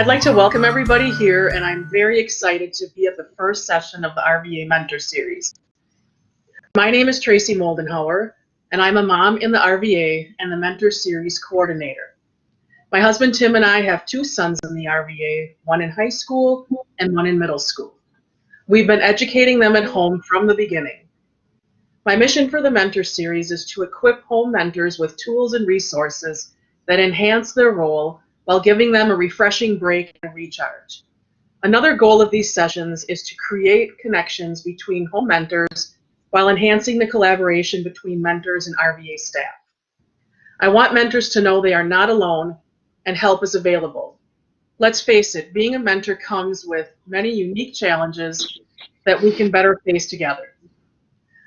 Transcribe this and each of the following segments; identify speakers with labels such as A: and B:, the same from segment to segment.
A: I'd like to welcome everybody here, and I'm very excited to be at the first session of the RVA Mentor Series. My name is Tracy Moldenhauer, and I'm a mom in the RVA and the Mentor Series coordinator. My husband Tim and I have two sons in the RVA, one in high school and one in middle school. We've been educating them at home from the beginning. My mission for the Mentor Series is to equip home mentors with tools and resources that enhance their role while giving them a refreshing break and recharge. Another goal of these sessions is to create connections between home mentors while enhancing the collaboration between mentors and RVA staff. I want mentors to know they are not alone and help is available. Let's face it, being a mentor comes with many unique challenges that we can better face together.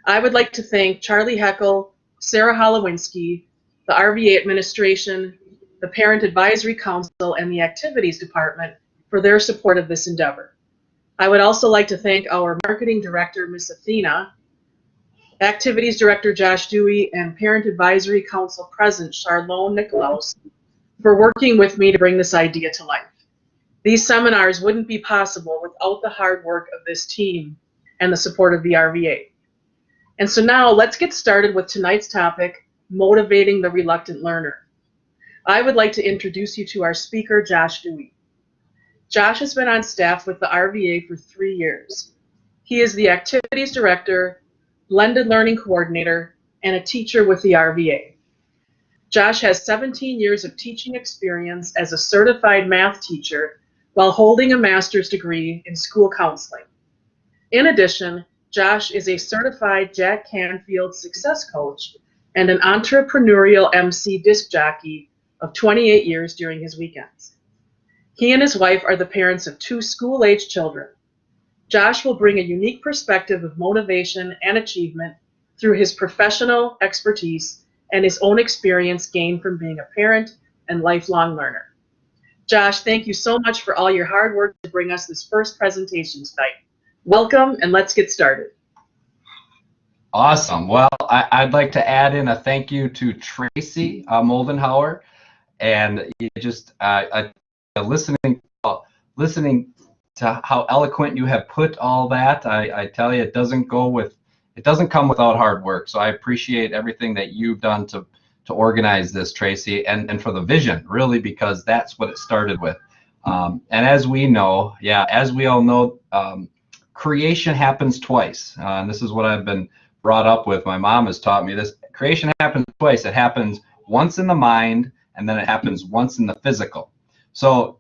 A: I would like to thank Charlie Heckel, Sarah Holowinski, the RVA administration, the Parent Advisory Council, and the Activities Department for their support of this endeavor. I would also like to thank our Marketing Director, Ms. Athena, Activities Director Josh Dewey, and Parent Advisory Council President Charlone Nicolaus for working with me to bring this idea to life. These seminars wouldn't be possible without the hard work of this team and the support of the RVA. And so now let's get started with tonight's topic, motivating the reluctant learner. I would like to introduce you to our speaker, Josh Dewey. Josh has been on staff with the RVA for 3 years. He is the Activities Director, Blended Learning Coordinator, and a teacher with the RVA. Josh has 17 years of teaching experience as a certified math teacher while holding a master's degree in school counseling. In addition, Josh is a certified Jack Canfield success coach and an entrepreneurial MC disc jockey of 28 years during his weekends. He and his wife are the parents of 2 school-age children. Josh will bring a unique perspective of motivation and achievement through his professional expertise and his own experience gained from being a parent and lifelong learner. Josh, thank you so much for all your hard work to bring us this first presentation tonight. Welcome, and let's get started.
B: Awesome. Well, I'd like to add in a thank you to Tracy Moldenhauer. And you just listening to how eloquent you have put all that, I tell you, it doesn't come without hard work. So I appreciate everything that you've done to organize this, Tracy, and for the vision, really, because that's what it started with. And as we know, as we all know, creation happens twice. And this is what I've been brought up with. My mom has taught me this. Creation happens twice. It happens once in the mind, and then it happens once in the physical. So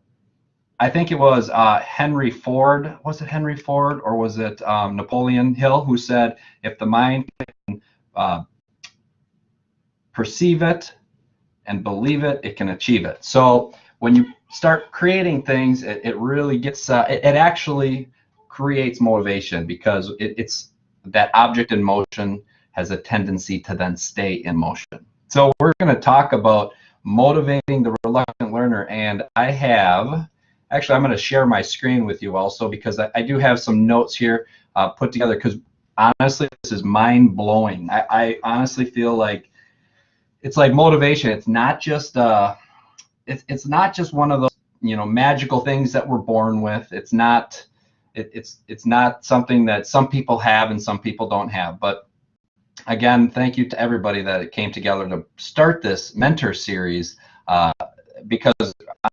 B: I think it was Henry Ford. Was it Henry Ford or was it Napoleon Hill who said, if the mind can perceive it and believe it, it can achieve it. So when you start creating things, it really gets, it actually creates motivation, because it's that object in motion has a tendency to then stay in motion. So we're going to talk about motivating the reluctant learner, and I'm going to share my screen with you also, because I do have some notes here put together, because honestly this is mind-blowing. I honestly feel like it's like motivation. It's not just it's not just one of those magical things that we're born with. It's not something that some people have and some people don't have. But again, thank you to everybody that came together to start this mentor series, because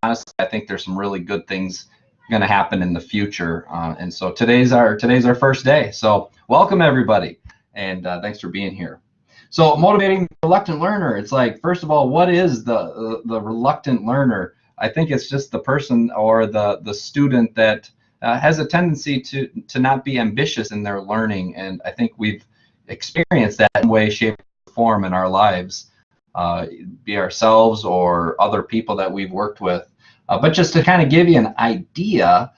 B: honestly, I think there's some really good things going to happen in the future. And so today's our first day. So welcome everybody, and thanks for being here. So motivating the reluctant learner. It's like, first of all, what is the reluctant learner? I think it's just the person or the student that has a tendency to not be ambitious in their learning. And I think we've experienced that in way, shape, or form in our lives, be ourselves or other people that we've worked with. But just to kind of give you an idea,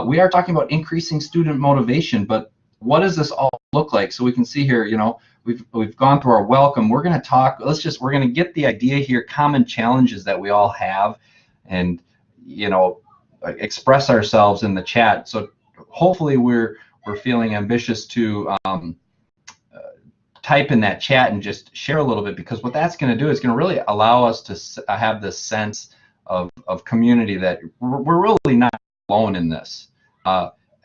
B: we are talking about increasing student motivation, but what does this all look like? So we can see here, we've gone through our welcome. We're going to talk, we're going to get the idea here, common challenges that we all have, and, express ourselves in the chat. So hopefully we're feeling ambitious to type in that chat and just share a little bit, because what that's going to do is going to really allow us to have this sense of of community that we're really not alone in this.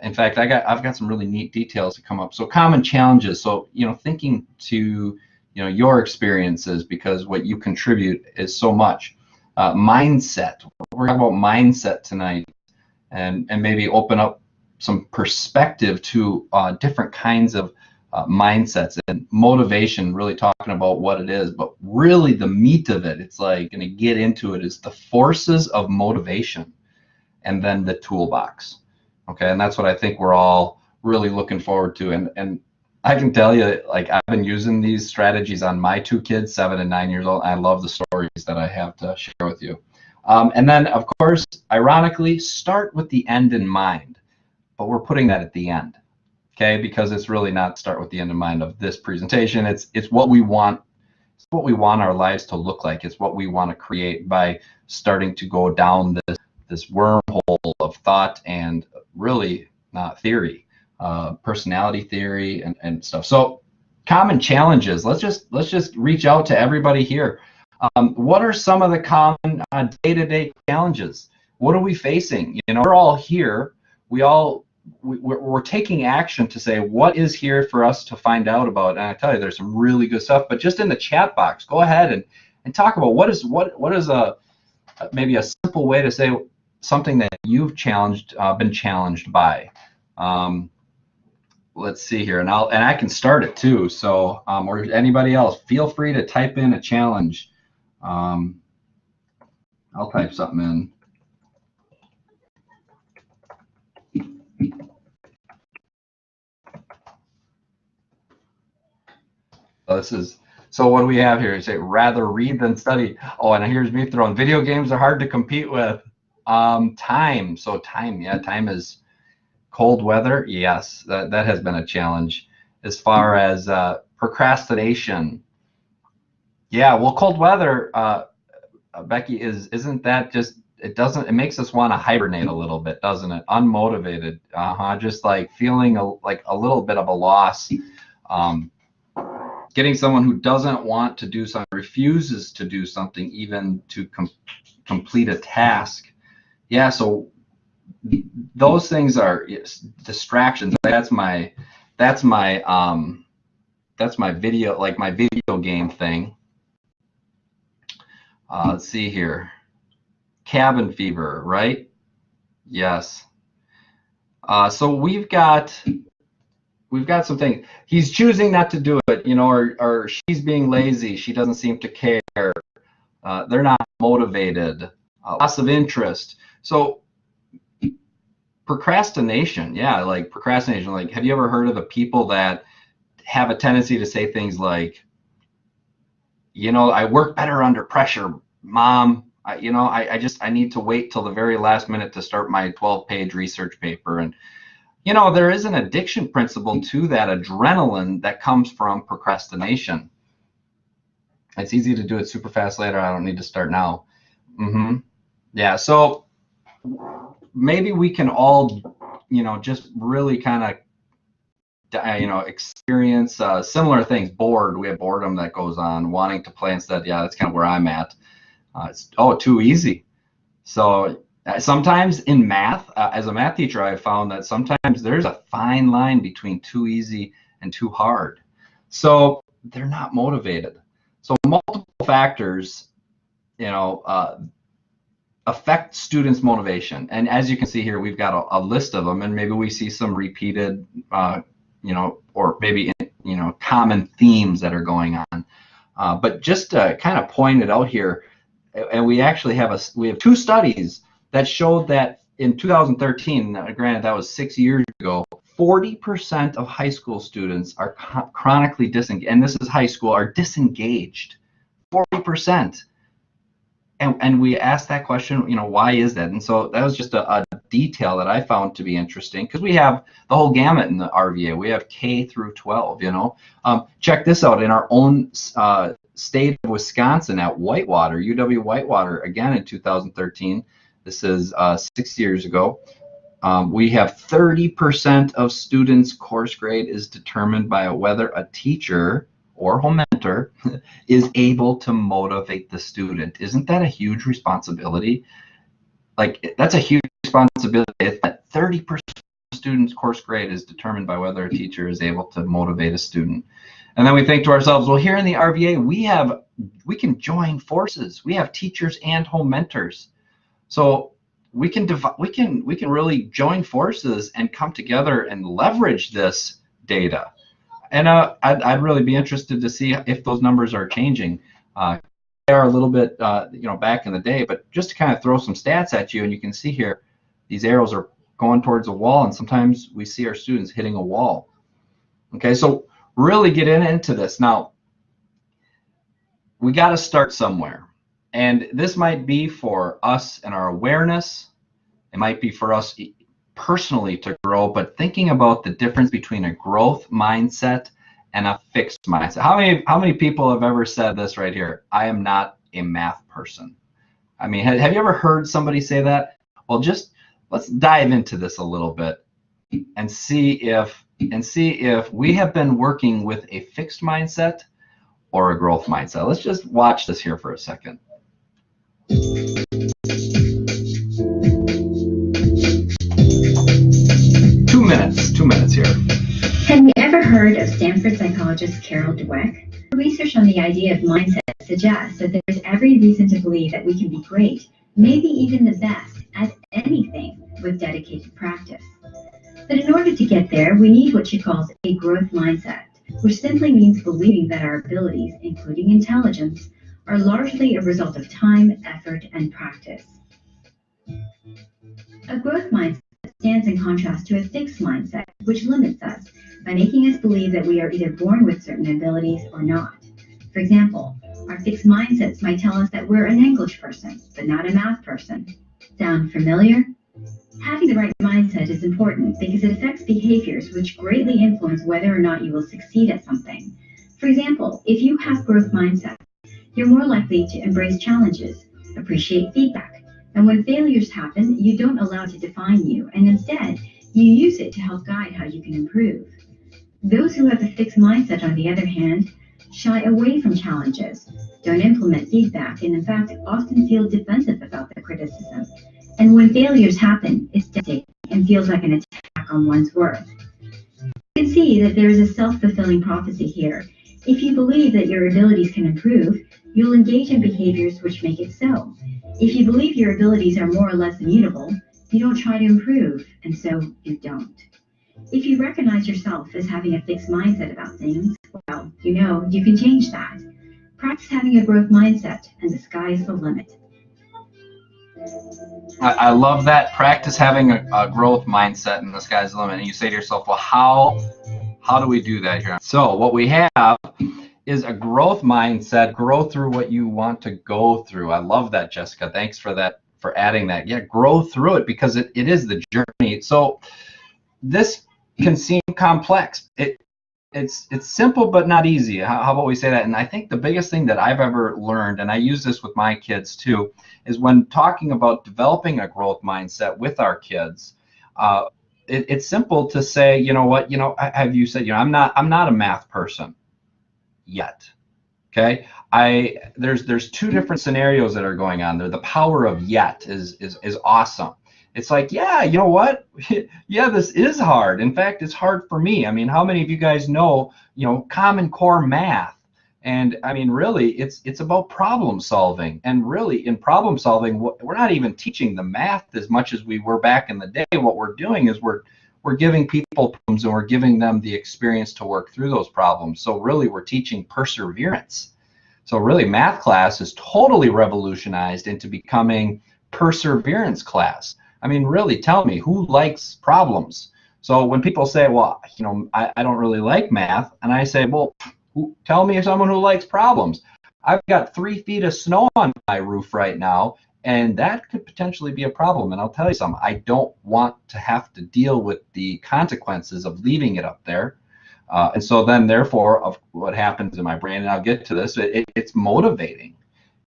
B: In fact, I've got some really neat details to come up. So common challenges. So, thinking to, your experiences, because what you contribute is so much. Mindset. We're talking about mindset tonight, and maybe open up some perspective to different kinds of mindsets, and motivation, really talking about what it is. But really the meat of it, it's like going to get into it, is the forces of motivation, and then the toolbox. Okay, and that's what I think we're all really looking forward to. And I can tell you, like, I've been using these strategies on my two kids, 7 and 9 years old. I love the stories that I have to share with you. And then, of course, ironically, start with the end in mind. But we're putting that at the end, okay? Because it's really not start with the end in mind of this presentation. It's what we want. It's what we want our lives to look like. It's what we want to create by starting to go down this wormhole of thought and really not theory, personality theory and stuff. So common challenges. Let's just reach out to everybody here. What are some of the common day-to-day challenges? What are we facing? We're all here. We're taking action to say what is here for us to find out about. And I tell you, there's some really good stuff. But just in the chat box, go ahead and talk about what is maybe a simple way to say something that you've been challenged by. Let's see here, and I can start it too. So, or anybody else, feel free to type in a challenge. I'll type something in. So what do we have here? You say rather read than study. Oh, and here's me throwing video games are hard to compete with. Time. So time, yeah, time is cold weather. Yes, that has been a challenge. As far as procrastination. Yeah, well, cold weather, Becky, isn't that just, it makes us want to hibernate a little bit, doesn't it? Unmotivated, just like feeling like a little bit of a loss. Getting someone who doesn't want to do something, refuses to do something, even to complete a task. Yeah, so those things are distractions. That's my video, like my video game thing. Let's see here. Cabin fever, right? Yes. So we've got some things. He's choosing not to do it, or she's being lazy. She doesn't seem to care. They're not motivated. Loss of interest. So procrastination, yeah, like procrastination. Like, have you ever heard of the people that have a tendency to say things like, I work better under pressure, Mom. I need to wait till the very last minute to start my 12-page research paper. And there is an addiction principle to that adrenaline that comes from procrastination. It's easy to do it super fast later. I don't need to start now. Yeah, so maybe we can all, just really kind of, experience similar things. Bored, we have boredom that goes on, wanting to play instead. Yeah, that's kind of where I'm at. It's too easy. So sometimes in math, as a math teacher, I've found that sometimes there's a fine line between too easy and too hard. So they're not motivated. So multiple factors, affect students' motivation. And as you can see here, we've got a list of them, and maybe we see some repeated, or maybe, common themes that are going on. But just to kind of point it out here, and we actually have two studies that showed that in 2013, granted that was 6 years ago, 40% of high school students are chronically disengaged, and this is high school, are disengaged. 40%. And we asked that question, why is that? And so that was just a detail that I found to be interesting, because we have the whole gamut in the RVA. We have K through 12, Check this out. In our own state of Wisconsin at Whitewater, UW-Whitewater, again in 2013, this is 6 years ago, we have 30% of students' course grade is determined by whether a teacher or home mentor is able to motivate the student. Isn't that a huge responsibility? like that's a huge responsibility. If that 30% of students' course grade is determined by whether a teacher is able to motivate a student. And then we think to ourselves, well, here in the RVA, we can join forces. We have teachers and home mentors. So we can really join forces and come together and leverage this data. And I'd really be interested to see if those numbers are changing. They are a little bit, back in the day, but just to kind of throw some stats at you, and you can see here, these arrows are going towards a wall, and sometimes we see our students hitting a wall. Okay, so really get into this. Now, we got to start somewhere. And this might be for us and our awareness. It might be for us personally to grow, but thinking about the difference between a growth mindset and a fixed mindset. How many people have ever said this right here? I am not a math person. I mean, have you ever heard somebody say that? Well, just let's dive into this a little bit and see if we have been working with a fixed mindset or a growth mindset. Let's just watch this here for a second. 2 minutes here.
C: Have you ever heard of Stanford psychologist Carol Dweck? Her research on the idea of mindset suggests that there is every reason to believe that we can be great, maybe even the best, at anything with dedicated practice. But in order to get there, we need what she calls a growth mindset, which simply means believing that our abilities, including intelligence, are largely a result of time, effort, and practice. A growth mindset stands in contrast to a fixed mindset, which limits us by making us believe that we are either born with certain abilities or not. For example, our fixed mindsets might tell us that we're an English person, but not a math person. Sound familiar? Having the right mindset is important because it affects behaviors which greatly influence whether or not you will succeed at something. For example, if you have growth mindset, you're more likely to embrace challenges, appreciate feedback, and when failures happen, you don't allow it to define you, and instead, you use it to help guide how you can improve. Those who have a fixed mindset, on the other hand, shy away from challenges, don't implement feedback, and in fact, often feel defensive about the criticism. And when failures happen, it's devastating and feels like an attack on one's worth. You can see that there is a self-fulfilling prophecy here. If you believe that your abilities can improve, you'll engage in behaviors which make it so. If you believe your abilities are more or less immutable, you don't try to improve, and so you don't. If you recognize yourself as having a fixed mindset about things, well, you can change that. Practice having a growth mindset, and the sky is the limit.
B: I love that. Practice having a growth mindset, and the sky's the limit. And you say to yourself, well, how do we do that here? So what we have is a growth mindset. Grow through what you want to go through. I love that, Jessica. Thanks for that, for adding that. Yeah, grow through it because it is the journey. So this can seem complex. It's simple but not easy. How about we say that? And I think the biggest thing that I've ever learned, and I use this with my kids too, is when talking about developing a growth mindset with our kids. It's simple to say, you know what, have you said, I'm not a math person yet. Okay, there's two different scenarios that are going on there. The power of yet is awesome. It's like, yeah, you know what? Yeah, this is hard. In fact, it's hard for me. I mean, how many of you guys know, Common Core math? And I mean, really, it's about problem solving. And really, in problem solving, we're not even teaching the math as much as we were back in the day. What we're doing is we're giving people problems and we're giving them the experience to work through those problems. So really, we're teaching perseverance. So really, math class is totally revolutionized into becoming perseverance class. I mean, really, tell me, who likes problems? So when people say, well, I don't really like math, and I say, well, tell me someone who likes problems. I've got 3 feet of snow on my roof right now, and that could potentially be a problem. And I'll tell you something, I don't want to have to deal with the consequences of leaving it up there. And so then, therefore, of what happens in my brain, and I'll get to this, it's motivating.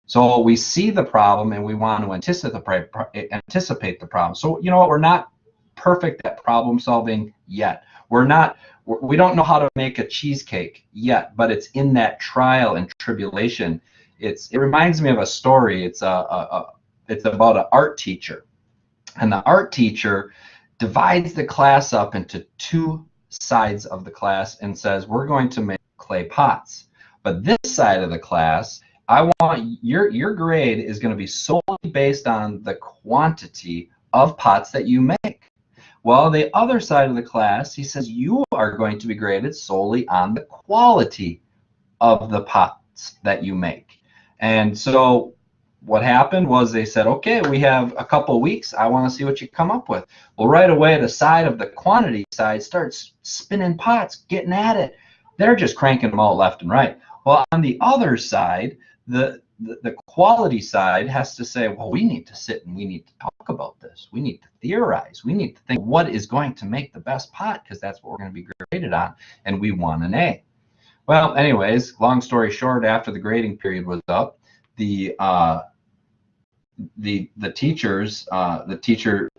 B: So we see the problem and we want to anticipate the problem. So you know what? We're not perfect at problem solving yet. We don't know how to make a cheesecake yet, but it's in that trial and tribulation. It reminds me of a story. It's about an art teacher, And the art teacher divides the class up into two sides of the class and says, we're going to make clay pots. But this side of the class, I want your grade is going to be solely based on the quantity of pots that you make. Well, the other side of the class, he says, you are going to be graded solely on the quality of the pots that you make. And so what happened was they said, okay, we have a couple weeks. I want to see what you come up with. Well, right away, the side of the quantity side starts spinning pots, getting at it. They're just cranking them out left and right. Well, on the other side, the quality side has to say, well, we need to sit and we need to talk about this. We need to theorize. We need to think what is going to make the best pot, because that's what we're going to be graded on, and we want an A. Well, anyways, long story short, after the grading period was up, the teacher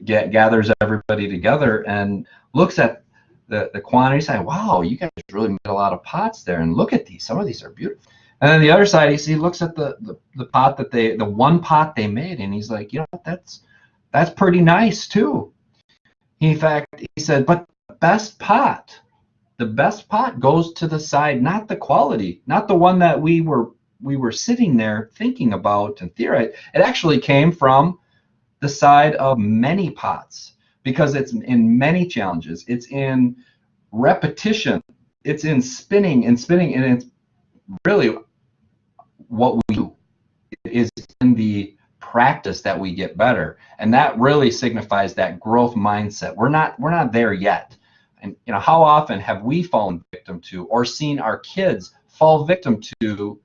B: gathers everybody together and looks at the quantity side. Wow, you guys really made a lot of pots there, and look at these. Some of these are beautiful. And then the other side, he looks at the pot that the one pot they made, and he's like, you know what, that's pretty nice too. In fact, he said, but the best pot goes to the side, not the quality, not the one that we were sitting there thinking about and theorizing. It actually came from the side of many pots, because it's in many challenges. It's in repetition. It's in spinning, and it's really what we do. It is in the practice that we get better, and that really signifies that growth mindset. We're not there yet. And you know, how often have we fallen victim to, or seen our kids fall victim to,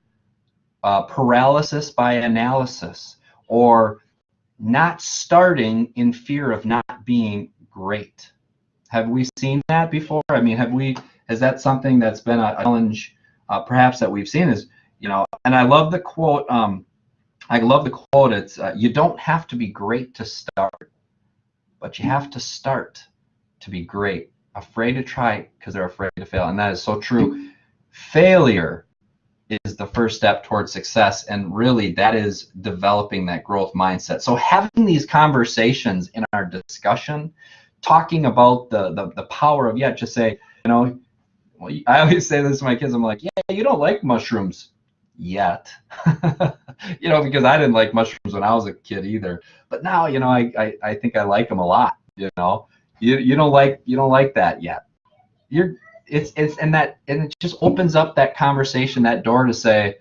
B: paralysis by analysis, or not starting in fear of not being great? Have we seen that before? I mean, is that something that's been a challenge, perhaps, that we've seen? Is, you know, and I love the quote. It's you don't have to be great to start, but you have to start to be great. Afraid to try because they're afraid to fail, and that is so true. Failure is the first step towards success, and really that is developing that growth mindset. So having these conversations in our discussion, talking about the power of, just say, you know, well, I always say this to my kids. I'm like, yeah, you don't like mushrooms yet. You know, because I didn't like mushrooms when I was a kid either, but now, you know, I think I like them a lot. You know, you don't like that yet. It's and it just opens up that conversation, that door to say,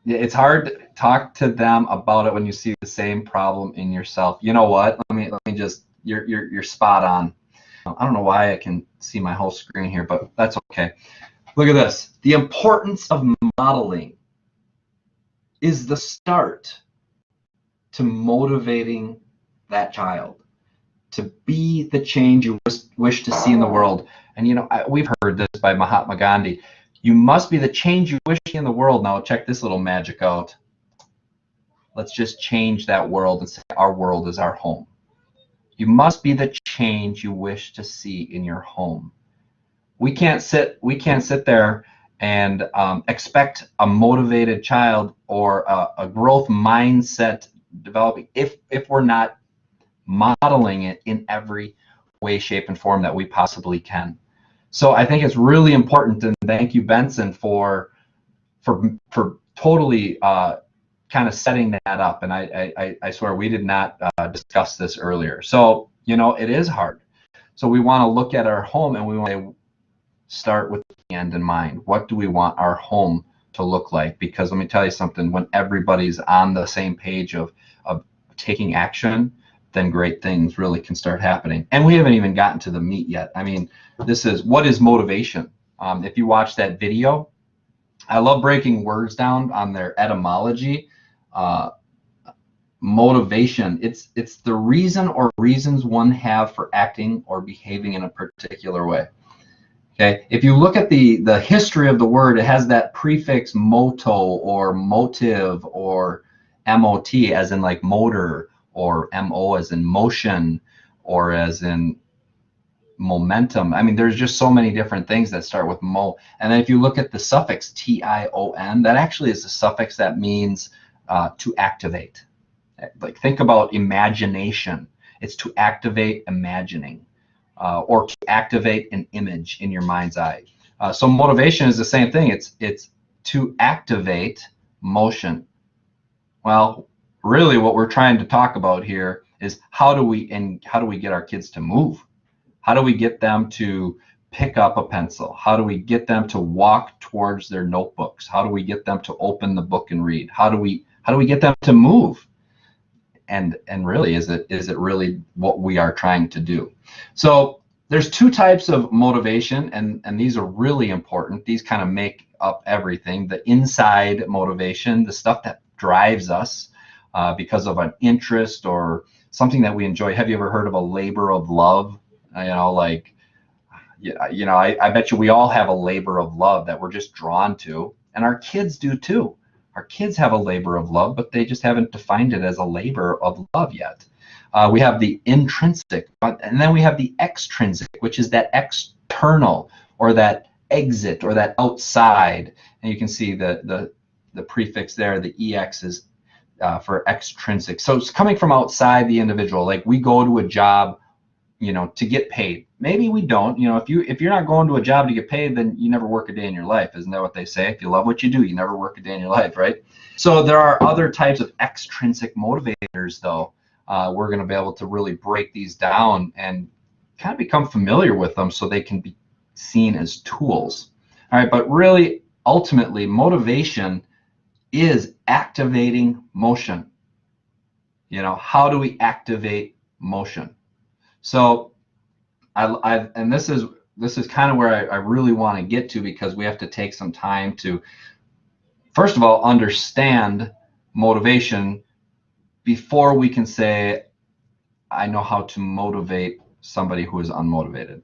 B: it's hard to talk to them about it when you see the same problem in yourself. You know what? Let me just, you're spot on. I don't know why I can see my whole screen here, but that's okay. Look at this. The importance of modeling is the start to motivating that child to be the change you wish to see in the world. And you know, we've heard this by Mahatma Gandhi. You must be the change you wish to see in the world. Now check this little magic out. Let's just change that world and say our world is our home. You must be the change you wish to see in your home. We can't sit there and expect a motivated child or a growth mindset developing if we're not modeling it in every way, shape, and form that we possibly can. So I think it's really important, and thank you, Benson, for totally kind of setting that up. And I swear we did not discuss this earlier. So, you know, it is hard. So we want to look at our home, and we want to start with the end in mind. What do we want our home to look like? Because let me tell you something, when everybody's on the same page of taking action, then great things really can start happening. And we haven't even gotten to the meat yet. I mean, what is motivation? If you watch that video, I love breaking words down on their etymology. Motivation, it's the reason or reasons one have for acting or behaving in a particular way. Okay, if you look at the history of the word, it has that prefix moto or motive or mot as in like motor, or mo as in motion, or as in momentum. I mean, there's just so many different things that start with mo. And then if you look at the suffix tion, that actually is a suffix that means to activate. Like, think about imagination. It's to activate imagining, or to activate an image in your mind's eye. So motivation is the same thing. It's to activate motion. Well, really what we're trying to talk about here is how do we get our kids to move? How do we get them to pick up a pencil? How do we get them to walk towards their notebooks? How do we get them to open the book and read? How do we get them to move? And really, is it really what we are trying to do? So there's two types of motivation, and these are really important. These kind of make up everything. The inside motivation, the stuff that drives us because of an interest or something that we enjoy. Have you ever heard of a labor of love? Like, I bet you we all have a labor of love that we're just drawn to, and our kids do too. Our kids have a labor of love, but they just haven't defined it as a labor of love yet. We have the intrinsic, and then we have the extrinsic, which is that external, or that exit, or that outside. And you can see the prefix there, the EX is for extrinsic. So it's coming from outside the individual. Like, we go to a job, to get paid. Maybe we don't. If you're not going to a job to get paid, then you never work a day in your life. Isn't that what they say? If you love what you do, you never work a day in your life, right? So there are other types of extrinsic motivators, though. We're going to be able to really break these down and kind of become familiar with them so they can be seen as tools. All right, but really, ultimately, motivation is activating motion. How do we activate motion? So and this is kind of where I really want to get to, because we have to take some time to, first of all, understand motivation before we can say, I know how to motivate somebody who is unmotivated.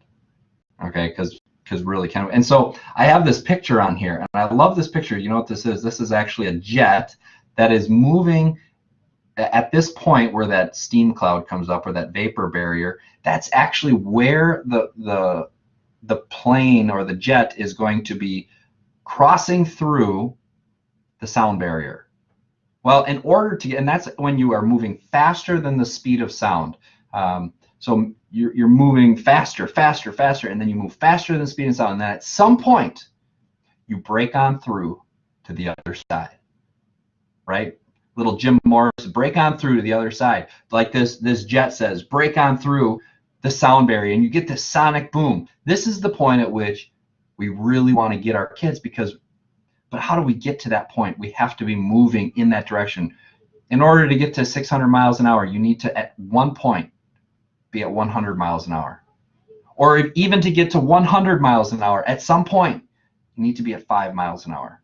B: Okay, because really and so I have this picture on here, and I love this picture. You know what this is? This is actually a jet that is moving at this point where that steam cloud comes up, or that vapor barrier. That's actually where the plane or the jet is going to be crossing through the sound barrier. Well, in order to get, and that's when you are moving faster than the speed of sound. So you're moving faster, and then you move faster than the speed of sound. And then at some point, you break on through to the other side, right? Little Jim Morris, break on through to the other side. Like this jet says, break on through the sound barrier, and you get this sonic boom. This is the point at which we really want to get our kids, but how do we get to that point? We have to be moving in that direction. In order to get to 600 miles an hour, you need to, at one point, be at 100 miles an hour. Or even to get to 100 miles an hour, at some point, you need to be at 5 miles an hour.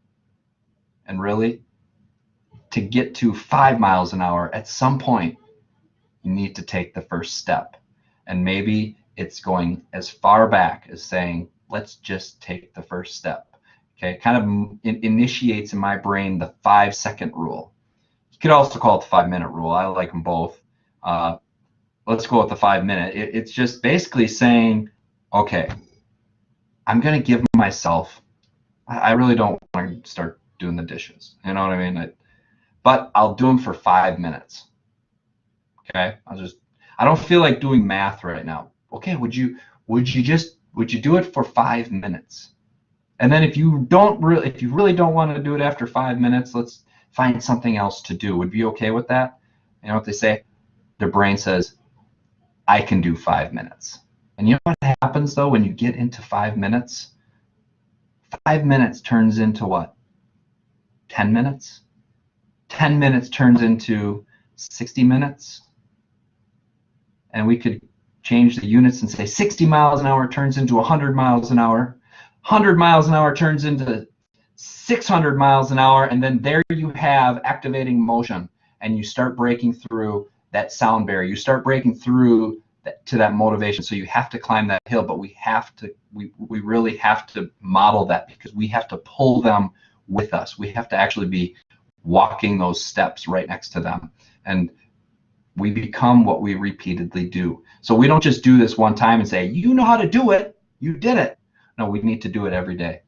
B: And really, to get to 5 miles an hour, at some point, you need to take the first step. And maybe it's going as far back as saying, let's just take the first step. Okay, kind of initiates in my brain the 5-second rule. You could also call it the 5-minute rule. I like them both. Let's go with the 5-minute. It's just basically saying, okay, I'm going to give myself, I really don't want to start doing the dishes. You know what I mean? But I'll do them for 5 minutes. Okay, I don't feel like doing math right now. Okay, would you do it for 5 minutes? And then if you really don't want to do it after 5 minutes, let's find something else to do. Would you be okay with that? You know what they say? Their brain says, I can do 5 minutes. And you know what happens though when you get into 5 minutes? 5 minutes turns into what? 10 minutes? 10 minutes turns into 60 minutes. And we could change the units and say 60 miles an hour turns into 100 miles an hour. 100 miles an hour turns into 600 miles an hour. And then there you have activating motion. And you start breaking through that sound barrier. You start breaking through to that motivation. So you have to climb that hill, but we really have to model that, because we have to pull them with us. We have to actually be walking those steps right next to them. And we become what we repeatedly do. So we don't just do this one time and say, you know how to do it, you did it. No, we need to do it every day.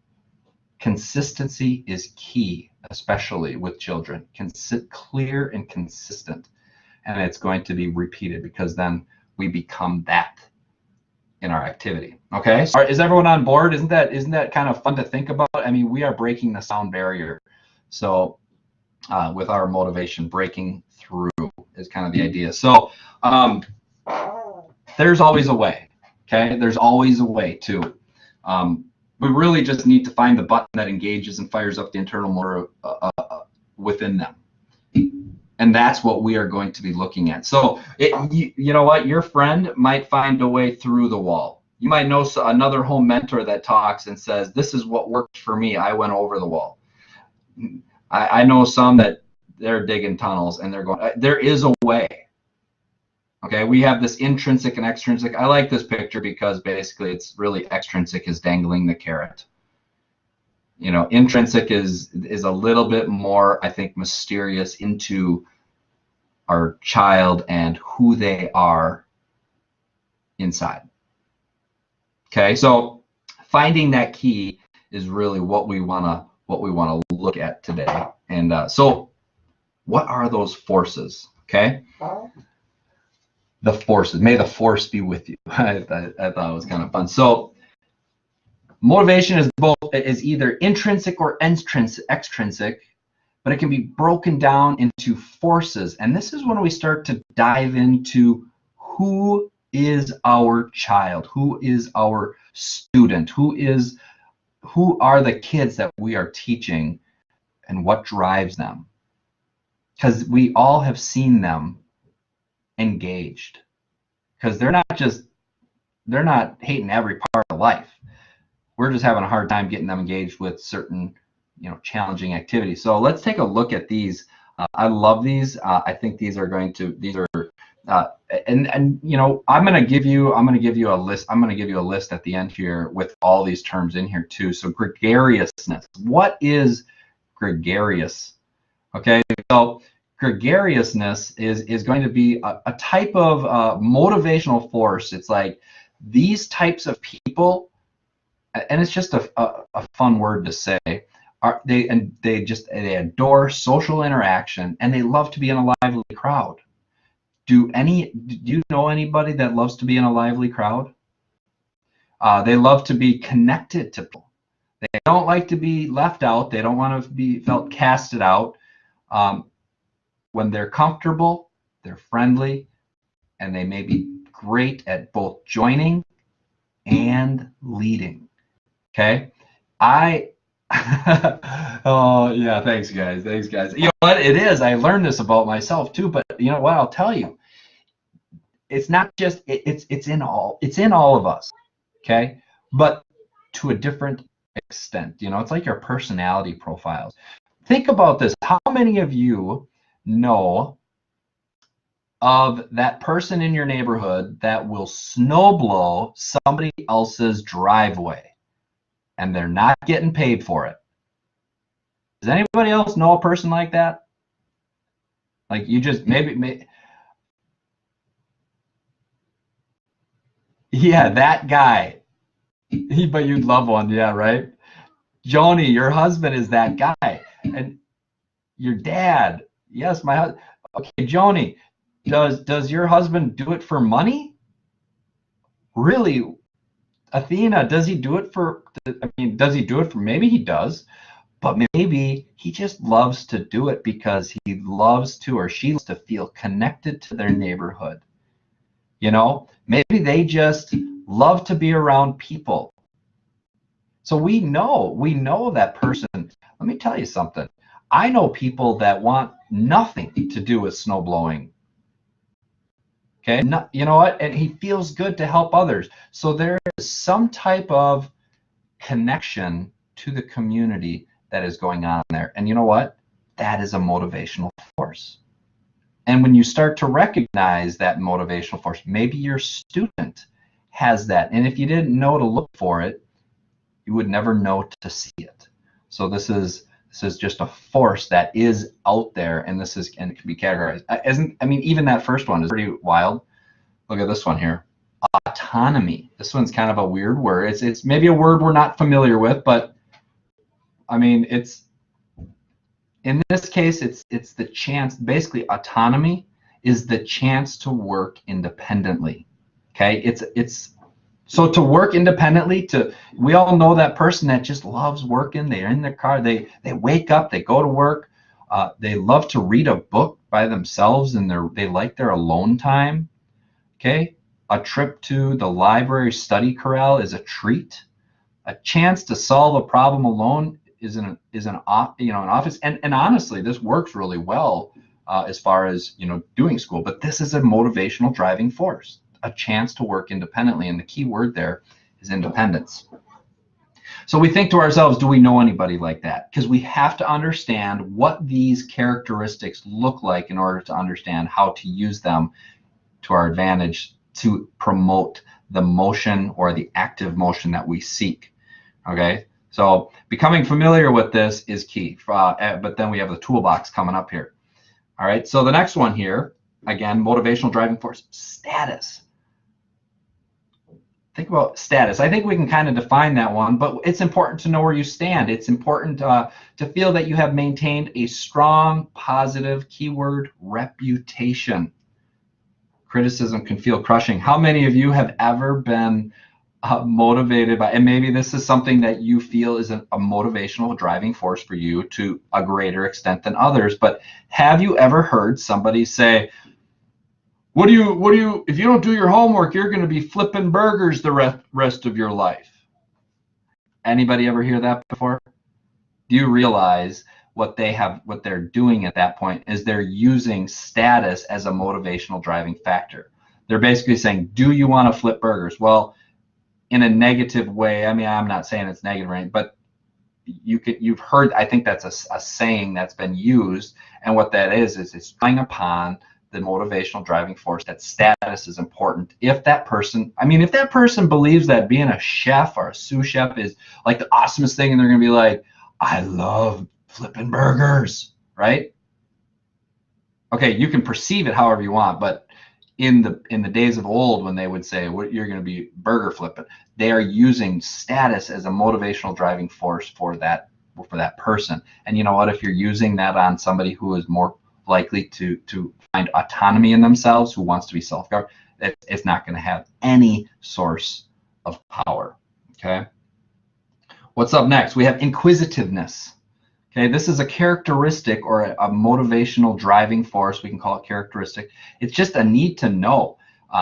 B: Consistency is key, especially with children. Clear and consistent. and it's going to be repeated, because then we become that in our activity. Okay, so is everyone on board? Isn't that kind of fun to think about? I mean, we are breaking the sound barrier. So with our motivation, breaking through is kind of the idea. So there's always a way. Okay, there's always a way too. We really just need to find the button that engages and fires up the internal motor within them. And that's what we are going to be looking at. So you know what? Your friend might find a way through the wall. You might know another home mentor that talks and says, this is what worked for me. I went over the wall. I know some that they're digging tunnels and they're going, there is a way. Okay, we have this intrinsic and extrinsic. I like this picture because basically it's really extrinsic is dangling the carrot. You know, intrinsic is a little bit more, I think, mysterious into our child and who they are inside. Okay, so finding that key is really what we wanna look at today. And so, what are those forces? Okay, the forces. May the force be with you. I thought it was kind of fun. So. Motivation is either intrinsic or extrinsic, but it can be broken down into forces. And this is when we start to dive into who is our child, who is our student, who are the kids that we are teaching, and what drives them. Because we all have seen them engaged. Because they're not hating every part of life. We're just having a hard time getting them engaged with certain, challenging activities. So let's take a look at these. I love these. I think these are I'm going to give you a list. I'm going to give you a list at the end here with all these terms in here too. So gregariousness. What is gregarious? Okay, so gregariousness is going to be a type of motivational force. It's like these types of people. And it's just a fun word to say. They adore social interaction, and they love to be in a lively crowd. Do you know anybody that loves to be in a lively crowd? They love to be connected to people. They don't like to be left out. They don't want to be felt casted out. When they're comfortable, they're friendly, and they may be great at both joining and leading. Okay, oh yeah, thanks guys. You know what it is? I learned this about myself too, but you know what? I'll tell you, it's not just it's in all of us. Okay, but to a different extent. It's like your personality profiles. Think about this. How many of you know of that person in your neighborhood that will snowblow somebody else's driveway? And they're not getting paid for it. Does anybody else know a person like that? Like you just maybe yeah, that guy. But you'd love one, yeah, right? Joni, your husband is that guy. And your dad, yes, my husband. Okay, Joni, does your husband do it for money? Really? Athena, does he do it for, maybe he does, but maybe he just loves to do it because he loves to, or she loves to feel connected to their neighborhood. Maybe they just love to be around people. So we know that person. Let me tell you something. I know people that want nothing to do with snow blowing. Okay, you know what? And he feels good to help others. So there is some type of connection to the community that is going on there. And you know what? That is a motivational force. And when you start to recognize that motivational force, maybe your student has that. And if you didn't know to look for it, you would never know to see it. So this is just a force that is out there, and it can be categorized. Even that first one is pretty wild. Look at this one here. Autonomy. This one's kind of a weird word. It's maybe a word we're not familiar with, but it's in this case it's the chance. Basically, autonomy is the chance to work independently. Okay, so to work independently, we all know that person that just loves working. They're in their car, they wake up, they go to work, they love to read a book by themselves, and they like their alone time. Okay, a trip to the library study corral is a treat. A chance to solve a problem alone is an office, and honestly, this works really well as far as doing school. But this is a motivational driving force, a chance to work independently, and the key word there is independence. So we think to ourselves, do we know anybody like that? Because we have to understand what these characteristics look like in order to understand how to use them to our advantage to promote the motion or the active motion that we seek. Okay, so becoming familiar with this is key, but then we have the toolbox coming up here. All right, so the next one here, again, motivational driving force, status. Think about status. I think we can kind of define that one, but it's important to know where you stand. It's important to feel that you have maintained a strong, positive, keyword, reputation. Criticism can feel crushing. How many of you have ever been motivated by, and maybe this is something that you feel is a motivational driving force for you to a greater extent than others, but have you ever heard somebody say, what do you, if you don't do your homework, you're going to be flipping burgers the rest of your life? Anybody ever hear that before? Do you realize what they're doing at that point is they're using status as a motivational driving factor? They're basically saying, do you want to flip burgers? Well, in a negative way. I mean, I'm not saying it's negative, right? But you've heard, I think that's a saying that's been used, and what that is it's playing upon the motivational driving force that status is important. If that person believes that being a chef or a sous chef is like the awesomest thing, and they're going to be like, I love flipping burgers, right? Okay, you can perceive it however you want, but in the days of old, when they would say, what, you're going to be burger flipping, they are using status as a motivational driving force for that person. And you know what? If you're using that on somebody who is more likely to find autonomy in themselves, who wants to be self-governed, it's not going to have any source of power. Okay. What's up next? We have inquisitiveness. Okay, this is a characteristic or a motivational driving force. We can call it characteristic. It's just a need to know.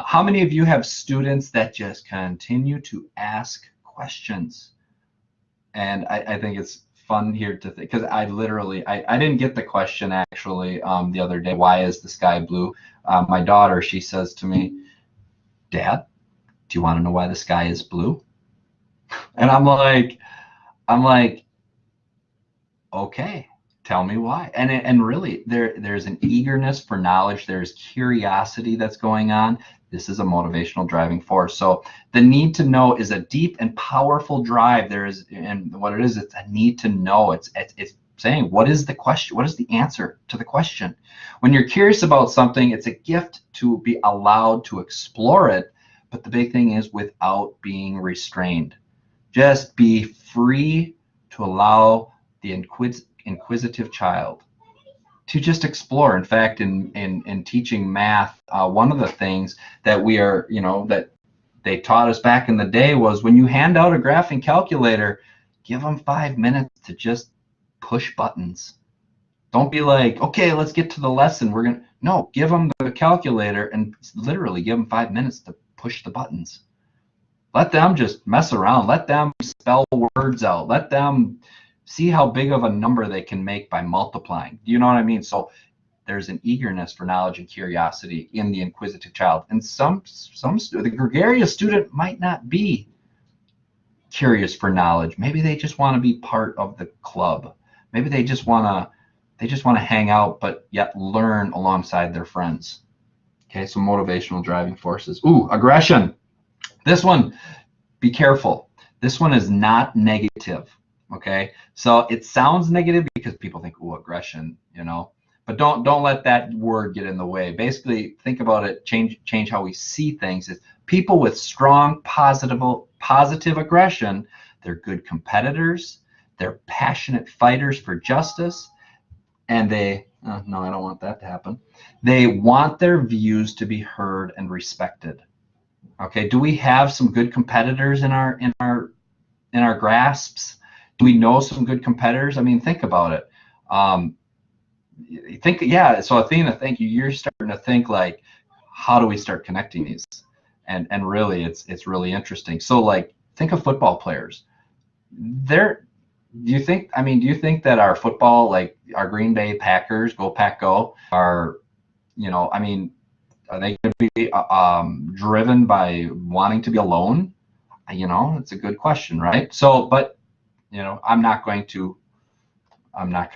B: How many of you have students that just continue to ask questions? And I think it's fun here to think, because I didn't get the question actually the other day, why is the sky blue? My daughter, she says to me, Dad, do you want to know why the sky is blue? And I'm like, okay, tell me why. And really, there's an eagerness for knowledge. There's curiosity that's going on. This is a motivational driving force. So the need to know is a deep and powerful drive. And what it is, it's a need to know. It's saying, what is the question? What is the answer to the question? When you're curious about something, it's a gift to be allowed to explore it. But the big thing is without being restrained. Just be free to allow the inquisitive child to just explore. In fact, in teaching math, one of the things that that they taught us back in the day was, when you hand out a graphing calculator, give them 5 minutes to just push buttons. Don't be like, okay, let's get to the lesson. No, give them the calculator and literally give them 5 minutes to push the buttons. Let them just mess around. Let them spell words out. Let them see how big of a number they can make by multiplying. Do you know what I mean? So there's an eagerness for knowledge and curiosity in the inquisitive child. And the gregarious student might not be curious for knowledge. Maybe they just want to be part of the club. Maybe they just want to hang out, but yet learn alongside their friends. Okay, so motivational driving forces. Ooh, aggression. This one, be careful. This one is not negative. Okay, so it sounds negative because people think, oh, aggression, but don't let that word get in the way. Basically, think about it, change how we see things. It's people with strong positive aggression. They're good competitors, they're passionate fighters for justice, and they No, I don't want that to happen. They want their views to be heard and respected. Okay, do we have some good competitors in our grasps? Do we know some good competitors? I mean, think about it. Yeah. So Athena, thank you. You're starting to think like, how do we start connecting these? And really, it's really interesting. So like, think of football players. Do you think that our football, like our Green Bay Packers, Go Pack Go, are, I mean, are they going to be driven by wanting to be alone? It's a good question, right? So, but I'm not going to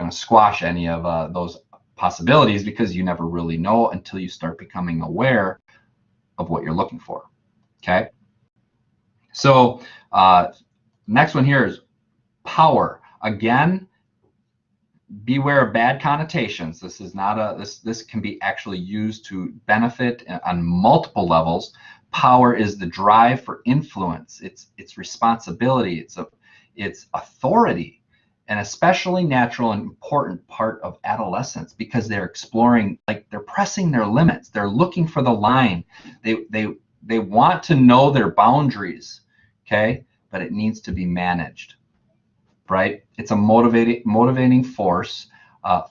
B: squash any of those possibilities, because you never really know until you start becoming aware of what you're looking for. Okay. So next one here is power. Again, beware of bad connotations. This is not this can be actually used to benefit on multiple levels. Power is the drive for influence. It's responsibility. It's authority, an especially natural and important part of adolescence, because they're exploring, like they're pressing their limits. They're looking for the line. They want to know their boundaries. Okay, but it needs to be managed. Right? It's a motivating force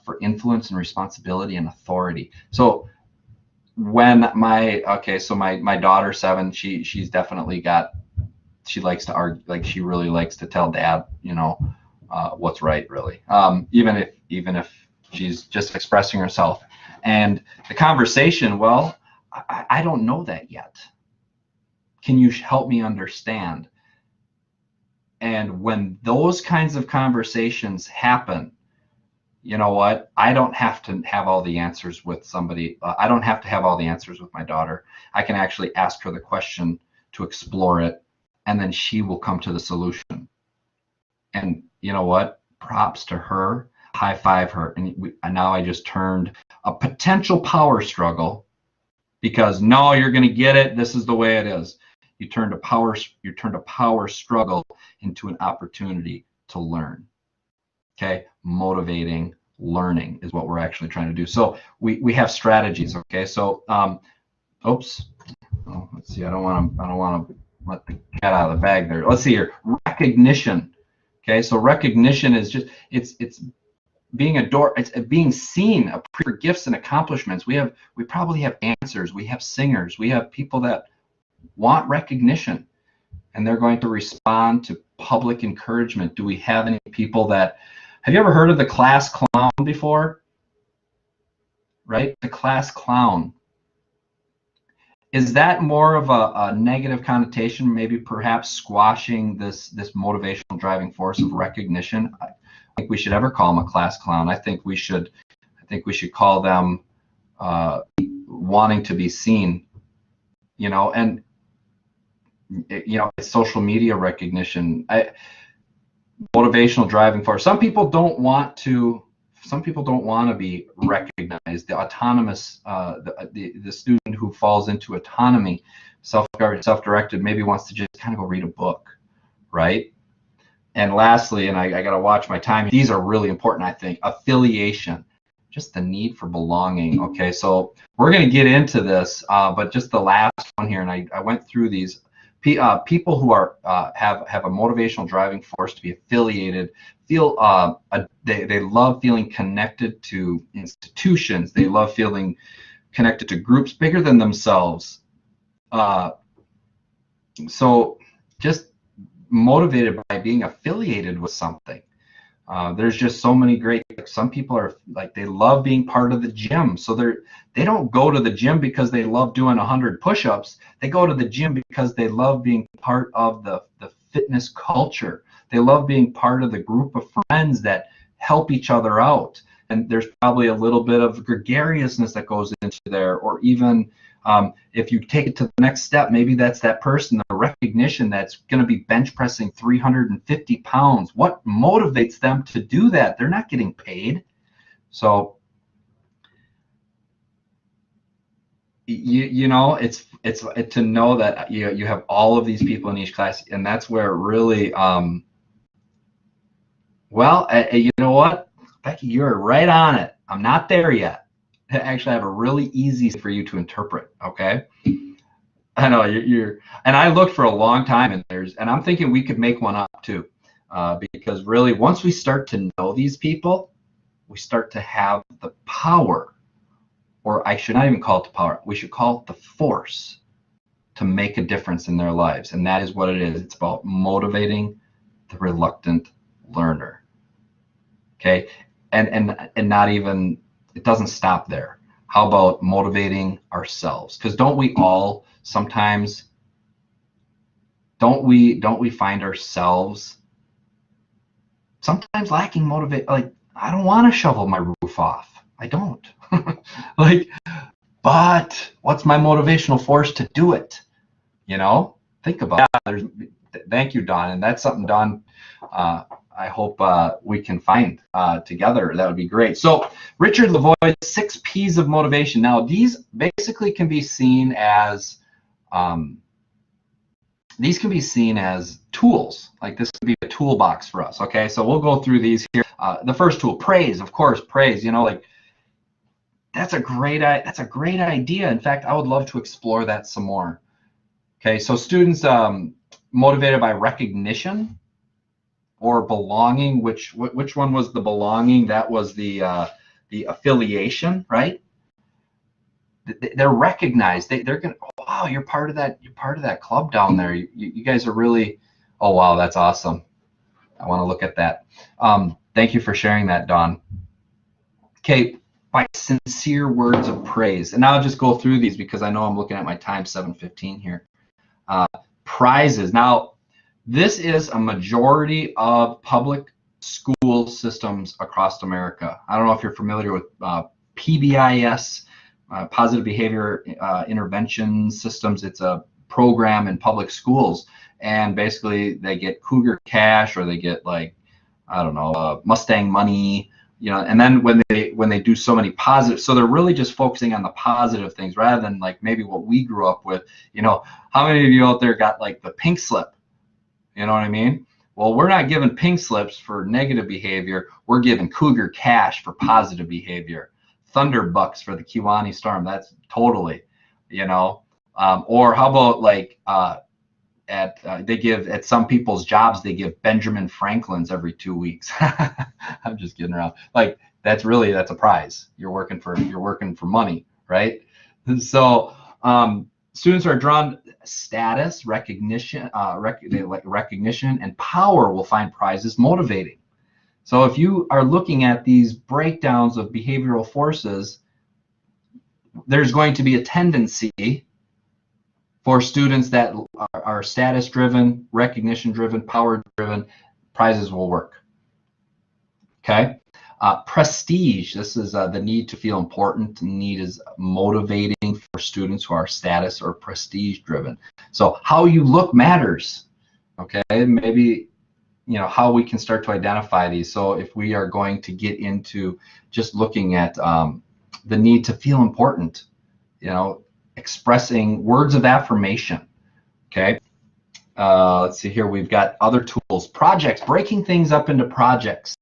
B: for influence and responsibility and authority. So when my daughter 7, she's definitely she likes to argue, like she really likes to tell dad, what's right, really. Even if she's just expressing herself. And the conversation, well, I don't know that yet. Can you help me understand? And when those kinds of conversations happen, you know what? I don't have to have all the answers with somebody. I don't have to have all the answers with my daughter. I can actually ask her the question to explore it, and then she will come to the solution. And you know what? Props to her. High five her. And now I just turned a potential power struggle, because no, you're going to get it. This is the way it is. You turned a power struggle into an opportunity to learn. Okay, motivating learning is what we're actually trying to do. So we have strategies. Okay, so let's see. I don't want to let the cat out of the bag there. Let's see here. Recognition. Okay, so recognition is just it's being adored. It's being seen for gifts and accomplishments. We probably have dancers. We have singers. We have people that want recognition, and they're going to respond to public encouragement. Do we have any people that, have you ever heard of the class clown before? Right? The class clown. Is that more of a negative connotation, maybe perhaps squashing this motivational driving force of recognition? I think we should ever call them a class clown. I think we should call them wanting to be seen, and it's social media recognition. Motivational driving force. Some people don't want to be recognized. The autonomous, the student who falls into autonomy, self-directed, maybe wants to just kind of go read a book, right? And lastly, and I got to watch my time, these are really important, I think. Affiliation, just the need for belonging. Okay, so we're going to get into this, but just the last one here, and I went through these. People who are have a motivational driving force to be affiliated feel they love feeling connected to institutions. They love feeling connected to groups bigger than themselves. So just motivated by being affiliated with something. There's just so many great. Some people are like, they love being part of the gym, so they don't go to the gym because they love doing 100 push-ups. They go to the gym because they love being part of the fitness culture. They love being part of the group of friends that help each other out. And there's probably a little bit of gregariousness that goes into there, or even if you take it to the next step, maybe that's that person, the recognition that's going to be bench pressing 350 pounds. What motivates them to do that? They're not getting paid. So, it's to know that you have all of these people in each class, and that's where really, you know what, Becky, you're right on it. I'm not there yet. Actually, I have a really easy for you to interpret, okay? I know and I looked for a long time, and I'm thinking we could make one up too, because really, once we start to know these people, we start to have the power, or I should not even call it the power, we should call it the force to make a difference in their lives. And that is what it is. It's about motivating the reluctant learner. Okay, and not even, it doesn't stop there. How about motivating ourselves? Because don't we all sometimes, don't we find ourselves sometimes lacking motivate? Like, I don't want to shovel my roof off. I don't. Like, but what's my motivational force to do it? You know, think about it. Thank you, Dawn. And that's something, Dawn, I hope we can find together. That would be great. So Richard Lavoie, 6 P's of motivation. Now, these basically can be seen as tools. Like, this could be a toolbox for us. Okay, so we'll go through these here. The first tool, praise. Of course, praise. You know, like, that's a great idea. In fact, I would love to explore that some more. Okay, so students motivated by recognition or belonging. Which one was the belonging? That was the affiliation, right? They're recognized. They're gonna, oh, wow, you're part of that club down there. You guys are really, oh wow, that's awesome. I want to look at that. Thank you for sharing that, Dawn. Okay, by sincere words of praise. And now I'll just go through these because I know I'm looking at my time, 7:15 here. Prizes. Now, this is a majority of public school systems across America. I don't know if you're familiar with PBIS, Positive Behavior Intervention Systems. It's a program in public schools, and basically they get Cougar Cash, or they get, like, I don't know, Mustang money, you know. And then when they do so many positive, so they're really just focusing on the positive things rather than, like, maybe what we grew up with. You know, how many of you out there got, like, the pink slip? You know what I mean? Well, we're not giving pink slips for negative behavior. We're giving Cougar Cash for positive behavior. Thunderbucks for the Kiwani Storm. That's totally, you know. Or how about, like, they give, at some people's jobs, they give Benjamin Franklin's every 2 weeks. I'm just kidding around. Like, that's a prize. You're working for money, right? So students are drawn status, recognition, recognition, and power will find prizes motivating. So if you are looking at these breakdowns of behavioral forces, there's going to be a tendency for students that are status-driven, recognition-driven, power-driven. Prizes will work. Okay. Prestige. This is the need to feel important. Need is motivating for students who are status or prestige-driven. So how you look matters. Okay. Maybe, you know, how we can start to identify these. So if we are going to get into just looking at the need to feel important, you know, expressing words of affirmation. Okay. Let's see here. We've got other tools. Projects. Breaking things up into projects.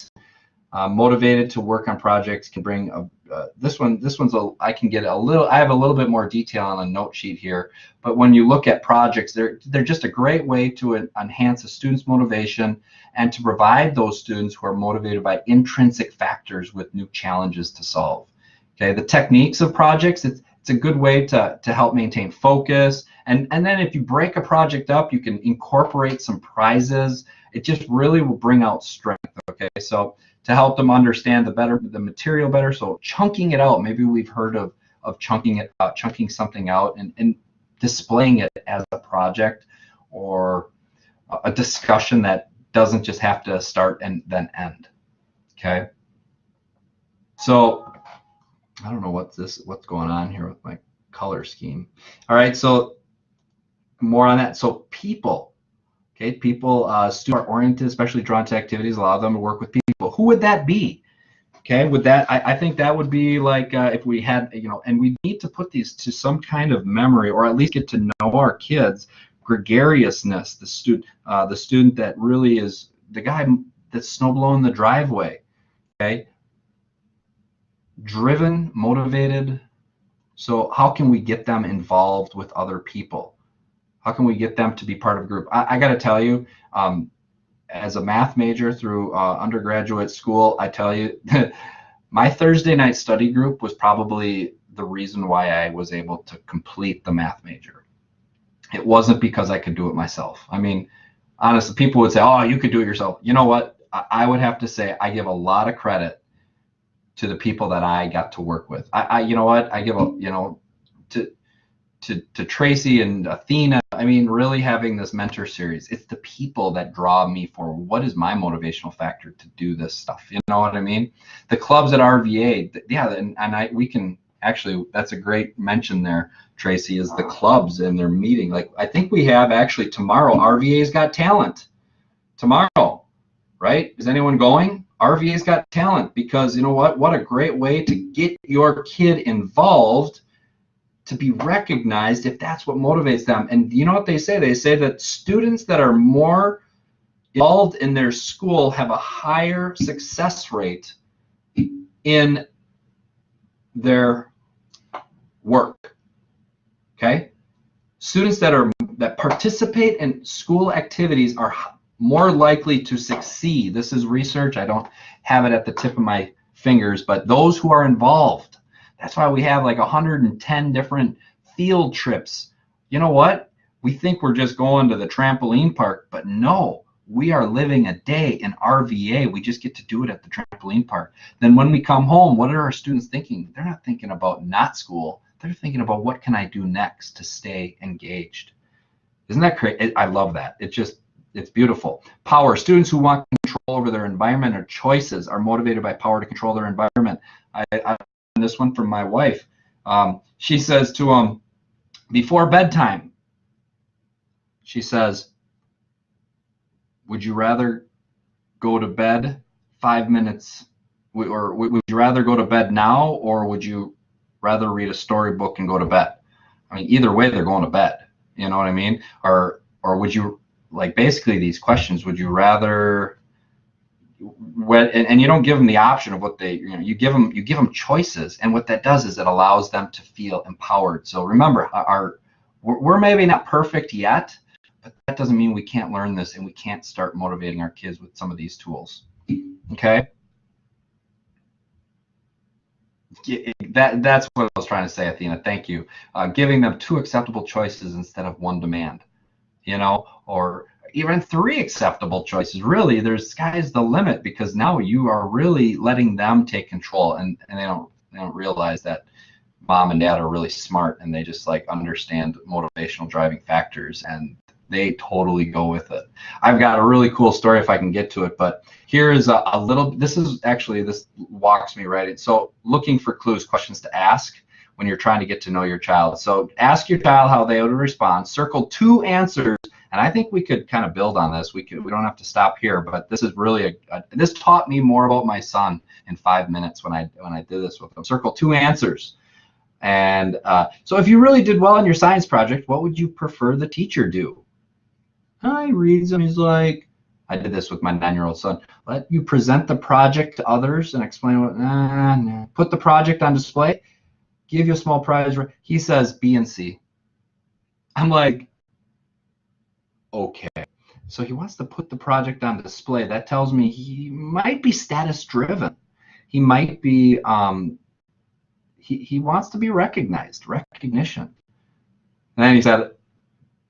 B: Motivated to work on projects can bring this one's I can get a little, I have a little bit more detail on a note sheet here, but when you look at projects, they're just a great way to enhance a student's motivation and to provide those students who are motivated by intrinsic factors with new challenges to solve. Okay, the techniques of projects, it's a good way to help maintain focus, and then if you break a project up, you can incorporate some prizes. It just really will bring out strength. Okay, so to help them understand the material better, so chunking it out. Maybe we've heard of chunking something out and displaying it as a project or a discussion that doesn't just have to start and then end. Okay, so I don't know what's going on here with my color scheme. All right, so more on that. So people. Okay, people, students are oriented, especially drawn to activities, allow them to work with people. Who would that be? Okay, would that, I think that would be like if we had, you know, and we need to put these to some kind of memory, or at least get to know our kids. Gregariousness, the student that really is the guy that's snow blowing the driveway. Okay, driven, motivated. So how can we get them involved with other people? How can we get them to be part of a group? I got to tell you, as a math major through undergraduate school, I tell you, my Thursday night study group was probably the reason why I was able to complete the math major. It wasn't because I could do it myself. I mean, honestly, people would say, oh, you could do it yourself. You know what? I would have to say I give a lot of credit to the people that I got to work with. You know what? I give a, you know, to Tracy and Athena. I mean, really having this mentor series, it's the people that draw me for what is my motivational factor to do this stuff. You know what I mean? The clubs at RVA, yeah, and we can actually, that's a great mention there, Tracy, is the clubs and their meeting. Like, I think we have actually tomorrow, RVA's Got Talent. Tomorrow, right? Is anyone going? RVA's Got Talent, because you know what a great way to get your kid involved, to be recognized if that's what motivates them. And you know what they say? They say that students that are more involved in their school have a higher success rate in their work. Okay? Students that participate in school activities are more likely to succeed. This is research. I don't have it at the tip of my fingers, but those who are involved. That's why we have like 110 different field trips. You know what? We think we're just going to the trampoline park, but no, we are living a day in RVA. We just get to do it at the trampoline park. Then when we come home, what are our students thinking? They're not thinking about not school. They're thinking about what can I do next to stay engaged. Isn't that great? I love that. It's beautiful. Power. Students who want control over their environment or choices are motivated by power to control their environment. I this one from my wife. She says to him, before bedtime, she says, would you rather go to bed 5 minutes, or would you rather go to bed now, or would you rather read a storybook and go to bed? I mean, either way, they're going to bed. You know what I mean? Or would you, like, basically these questions, would you rather, and you don't give them the option of what they, you give them choices, and what that does is it allows them to feel empowered. So remember, we're maybe not perfect yet, but that doesn't mean we can't learn this and we can't start motivating our kids with some of these tools. Okay, that's what I was trying to say, Athena. Thank you. Giving them 2 acceptable choices instead of 1 demand, or even 3 acceptable choices. Really, there's sky's the limit, because now you are really letting them take control, and they don't realize that mom and dad are really smart, and they just like understand motivational driving factors, and they totally go with it. I've got a really cool story if I can get to it, but here is a little, this walks me right in. So looking for clues, questions to ask when you're trying to get to know your child. So ask your child how they would respond. Circle 2 answers. And I think we could kind of build on this. We don't have to stop here, but this is really this taught me more about my son in 5 minutes when I did this with him. Circle 2 answers. And so if you really did well on your science project, what would you prefer the teacher do? He reads them. He's like, I did this with my 9-year-old son. Let you present the project to others and explain what, put the project on display, give you a small prize. He says B and C. I'm like, okay. So he wants to put the project on display. That tells me he might be status driven. He might be, he wants to be recognized, recognition. And then he said,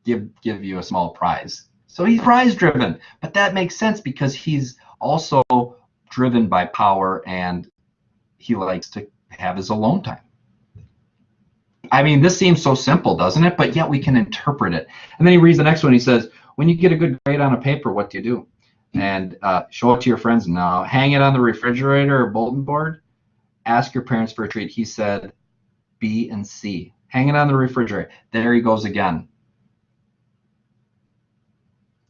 B: give you a small prize. So he's prize driven, but that makes sense because he's also driven by power, and he likes to have his alone time. I mean, this seems so simple, doesn't it? But yet we can interpret it. And then he reads the next one. He says, when you get a good grade on a paper, what do you do? And show it to your friends. No. Hang it on the refrigerator or bulletin board. Ask your parents for a treat. He said B and C. Hang it on the refrigerator. There he goes again.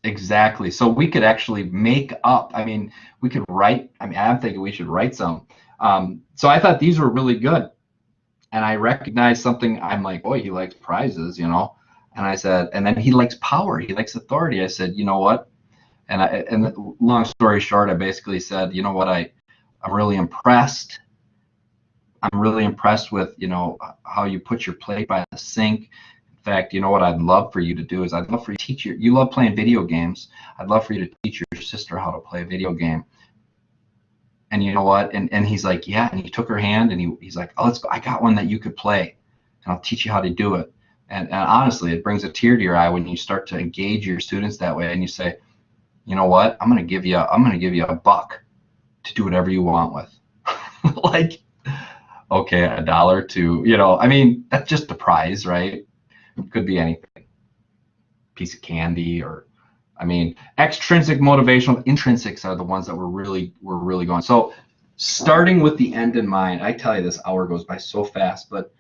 B: Exactly. So we could actually make up. I mean, we could write. I mean, I'm thinking we should write some. So I thought these were really good. And I recognized something. I'm like, boy, he likes prizes, And I said, and then he likes power. He likes authority. I said, you know what? And long story short, I basically said, you know what? I'm really impressed I'm really impressed with, you know, how you put your plate by the sink. In fact, you know what I'd love for you to do is I'd love for you to teach you love playing video games. I'd love for you to teach your sister how to play a video game. And you know what? And he's like, yeah. And he took her hand and he's like, oh, let's go. I got one that you could play, and I'll teach you how to do it. And honestly, it brings a tear to your eye when you start to engage your students that way, and you say, you know what? I'm gonna give you $1 to do whatever you want with. Like, okay, $1 to, you know, I mean, that's just the prize, right? It could be anything, piece of candy, or, I mean, extrinsic motivational, intrinsics are the ones that we're really going. So starting with the end in mind, I tell you, this hour goes by so fast, but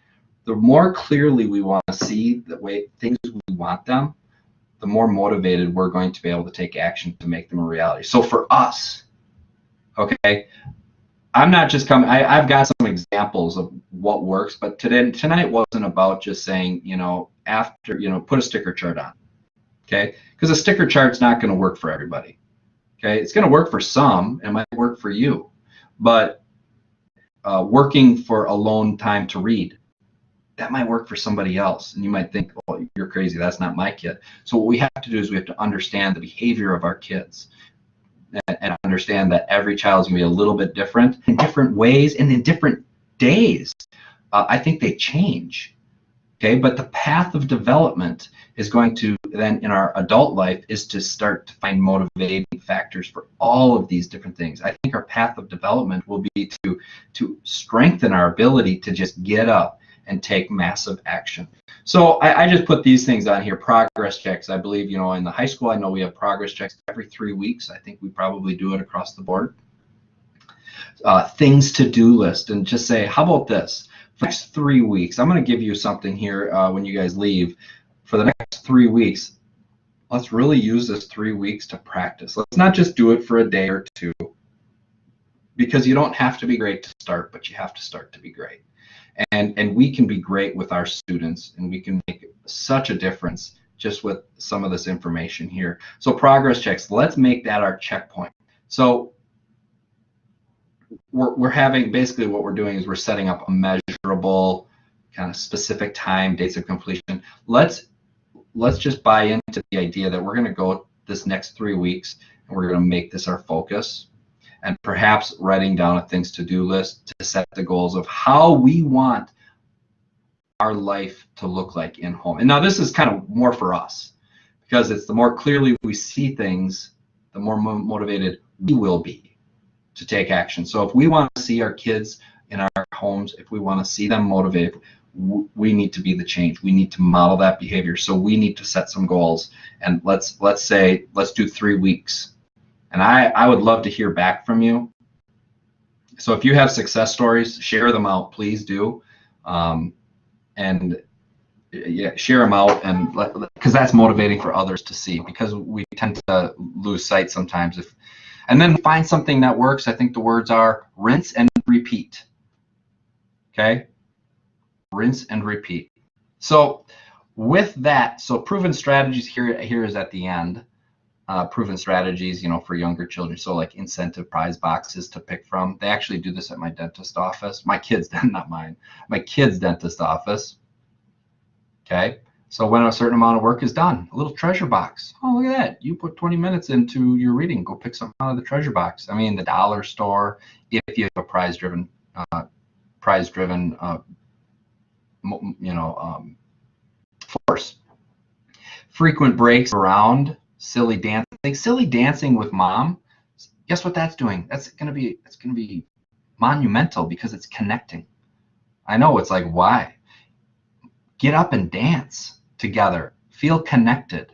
B: the more clearly we want to see the way things we want them, the more motivated we're going to be able to take action to make them a reality. So for us, okay, I'm not just coming, I've got some examples of what works, but tonight wasn't about just saying, you know, after, you know, put a sticker chart on, okay? Because a sticker chart's not going to work for everybody, okay? It's going to work for some, it might work for you, but working for alone time to read, that might work for somebody else. And you might think, well, you're crazy, that's not my kid. So what we have to do is we have to understand the behavior of our kids and understand that every child is going to be a little bit different in different ways and in different days. I think they change. Okay, but the path of development is going to then in our adult life is to start to find motivating factors for all of these different things. I think our path of development will be to strengthen our ability to just get up and take massive action. So I just put these things on here, progress checks. I believe, you know, in the high school, I know we have progress checks every 3 weeks. I think we probably do it across the board. Things to do list, and just say, how about this? For the next 3 weeks, I'm going to give you something here when you guys leave. For the next 3 weeks, let's really use this 3 weeks to practice. Let's not just do it for a day or two, because you don't have to be great to start, but you have to start to be great. And we can be great with our students, and we can make such a difference just with some of this information here. So progress checks, let's make that our checkpoint. So we're having, basically what we're doing is we're setting up a measurable kind of specific time, dates of completion. Let's just buy into the idea that we're going to go this next 3 weeks and we're going to make this our focus, and perhaps writing down a things to do list to set the goals of how we want our life to look like in home. And now this is kind of more for us, because it's the more clearly we see things, the more motivated we will be to take action. So if we want to see our kids in our homes, if we want to see them motivated, we need to be the change. We need to model that behavior. So we need to set some goals, and let's do 3 weeks. And I would love to hear back from you. So if you have success stories, share them out, please do. And yeah, share them out, and because that's motivating for others to see, because we tend to lose sight sometimes. And then find something that works. I think the words are rinse and repeat. Okay? Rinse and repeat. So with that, so proven strategies here is at the end. Proven strategies, you know, for younger children. So like incentive prize boxes to pick from. They actually do this at my dentist office. My kids, not mine. My kids' dentist office. Okay. So when a certain amount of work is done, a little treasure box. Oh, look at that. You put 20 minutes into your reading. Go pick something out of the treasure box. I mean, the dollar store, if you have a prize-driven, force. Frequent breaks around. Silly dancing with mom. Guess what that's doing? It's gonna be monumental, because it's connecting. I know, it's like, why? Get up and dance together. Feel connected.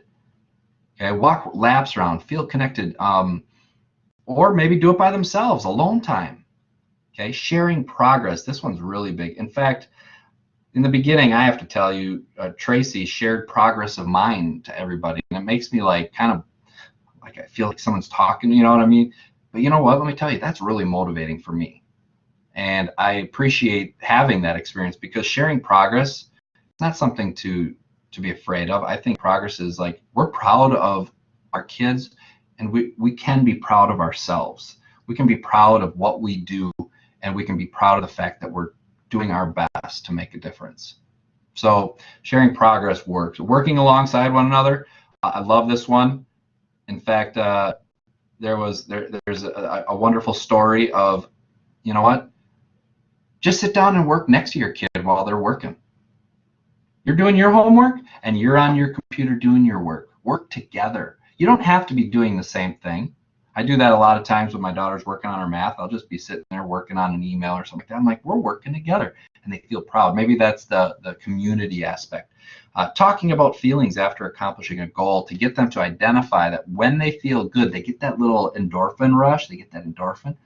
B: Okay, walk laps around. Feel connected. Or maybe do it by themselves. Alone time. Okay, sharing progress. This one's really big. In fact, in the beginning, I have to tell you, Tracy shared progress of mine to everybody, and it makes me like kind of like I feel like someone's talking, you know what I mean? But you know what? Let me tell you, that's really motivating for me, and I appreciate having that experience, because sharing progress is not something to be afraid of. I think progress is like, we're proud of our kids, and we can be proud of ourselves. We can be proud of what we do, and we can be proud of the fact that we're doing our best to make a difference. So sharing progress works. Working alongside one another. I love this one. In fact, there's a wonderful story of, you know what? Just sit down and work next to your kid while they're working. You're doing your homework and you're on your computer doing your work. Work together. You don't have to be doing the same thing. I do that a lot of times when my daughter's working on her math. I'll just be sitting there working on an email or something like that. I'm like, we're working together, and they feel proud. Maybe that's the community aspect. Talking about feelings after accomplishing a goal to get them to identify that when they feel good, they get that little endorphin rush. They get that endorphin.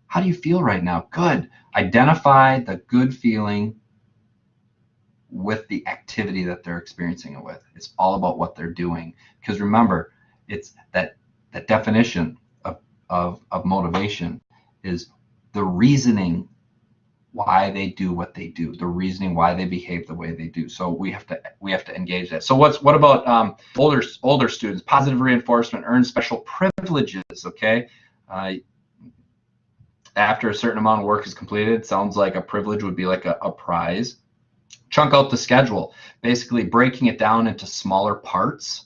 B: How do you feel right now? Good. Identify the good feeling with the activity that they're experiencing it with. It's all about what they're doing. Because remember, it's that definition of motivation is the reasoning why they do what they do, the reasoning why they behave the way they do. So we have to engage that. So what about older students? Positive reinforcement, earn special privileges. Okay, after a certain amount of work is completed, sounds like a privilege would be like a prize. Chunk out the schedule, basically breaking it down into smaller parts,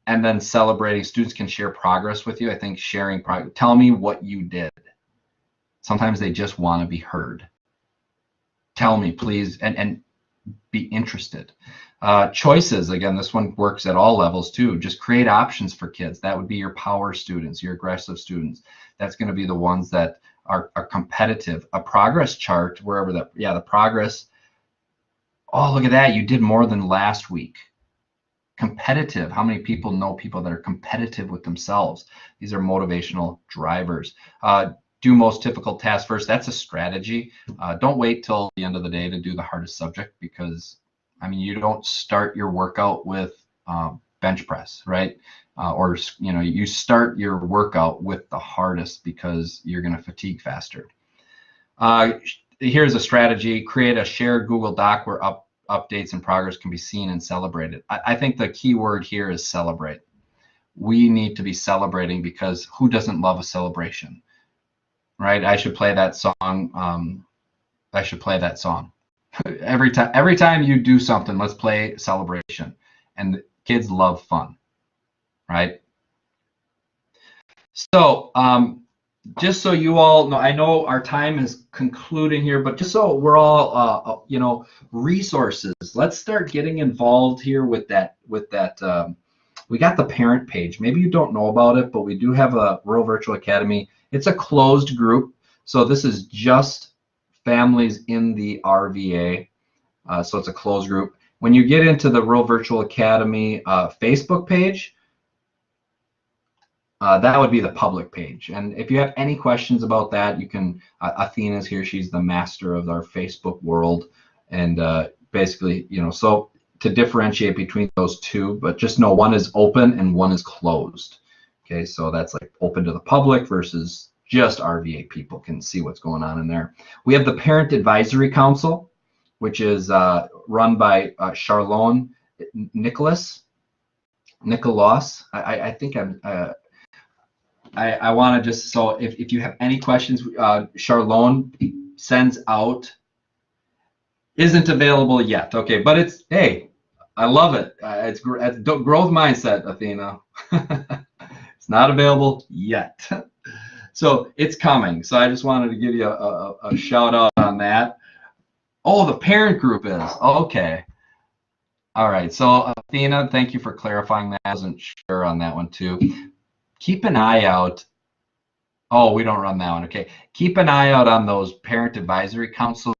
B: and then celebrating. Students can share progress with you. I think sharing progress. Tell me what you did. Sometimes they just want to be heard. Tell me, please, and be interested. Choices, again, this one works at all levels too. Just create options for kids. That would be your power students, your aggressive students. That's going to be the ones that are competitive. A progress chart, wherever that, the progress. Oh, look at that. You did more than last week. Competitive. How many people know people that are competitive with themselves? These are motivational drivers. Do most difficult tasks first. That's a strategy. Don't wait till the end of the day to do the hardest subject, because, I mean, you don't start your workout with bench press, right? Or, you know, you start your workout with the hardest because you're going to fatigue faster. Here's a strategy. Create a shared Google Doc where updates and progress can be seen and celebrated. I think the key word here is celebrate. We need to be celebrating, because who doesn't love a celebration, right? I should play that song. Every time you do something, let's play celebration. And kids love fun, right? So just so you all know, I know our time is concluding here, but just so we're all, you know, resources. Let's start getting involved here with that. We got the parent page. Maybe you don't know about it, but we do have a Rural Virtual Academy. It's a closed group, so this is just families in the RVA. So it's a closed group. When you get into the Rural Virtual Academy Facebook page, that would be the public page. And if you have any questions about that, you can, Athena's here, she's the master of our Facebook world. And basically, you know, so to differentiate between those two, but just know one is open and one is closed. Okay, so that's like open to the public versus just RVA people can see what's going on in there. We have the Parent Advisory Council, which is run by Charlone Nicholas. I think I want to just, so if you have any questions, Charlone sends out, isn't available yet. Okay, but it's, hey, I love it. It's growth mindset, Athena. It's not available yet. So it's coming. So I just wanted to give you a shout out on that. Oh, the parent group is, okay. All right, so Athena, thank you for clarifying that. I wasn't sure on that one too. Keep an eye out. Oh, we don't run that one. Okay. Keep an eye out on those Parent Advisory Council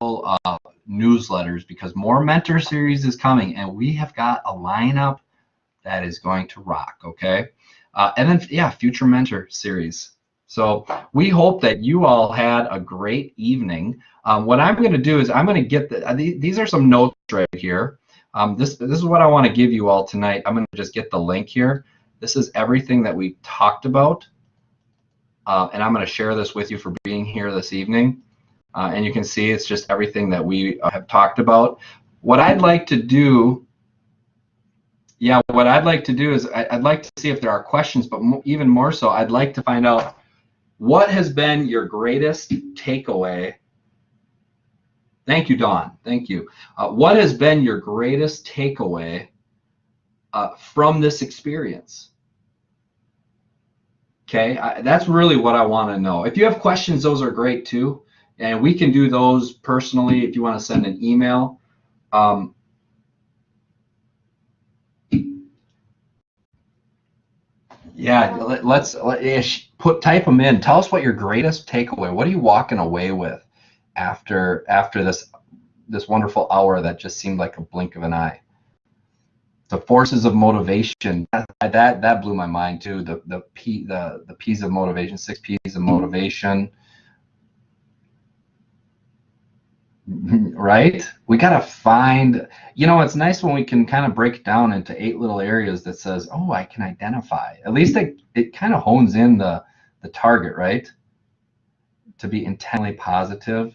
B: newsletters, because more mentor series is coming, and we have got a lineup that is going to rock. Okay. And then, yeah, future mentor series. So we hope that you all had a great evening. What I'm going to do is I'm going to get these are some notes right here. This is what I want to give you all tonight. I'm going to just get the link here. This is everything that we talked about, and I'm going to share this with you for being here this evening. And you can see it's just everything that we have talked about. What I'd like to do, is I'd like to see if there are questions, but even more so, I'd like to find out what has been your greatest takeaway Thank you, Dawn. Thank you. What has been your greatest takeaway from this experience? Okay, that's really what I want to know. If you have questions, those are great too. And we can do those personally if you want to send an email. Yeah, type them in. Tell us what your greatest takeaway. What are you walking away with after this wonderful hour that just seemed like a blink of an eye? The forces of motivation, that blew my mind too. The P's of motivation, 6 P's of motivation. Right? We got to find, it's nice when we can kind of break it down into 8 little areas that says, oh, I can identify. At least it kind of hones in the target, right? To be intently positive.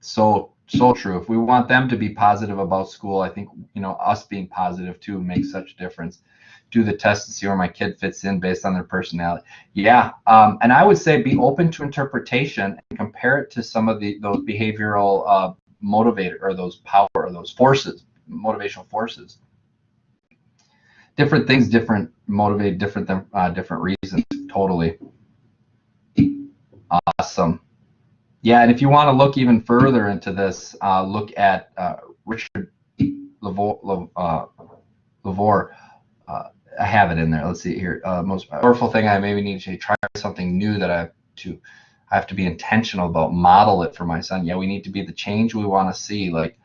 B: So true. If we want them to be positive about school, I think, us being positive too makes such a difference. Do the test to see where my kid fits in based on their personality. Yeah. And I would say be open to interpretation and compare it to some of those behavioral motivator, or those power, or those forces, motivational forces. Different things motivate different reasons. Totally. Awesome. Yeah, and if you want to look even further into this, look at Richard Lavoie. I have it in there. Let's see here. Most powerful thing I maybe need to try something new that I have to be intentional about, model it for my son. Yeah, we need to be the change we want to see. Like,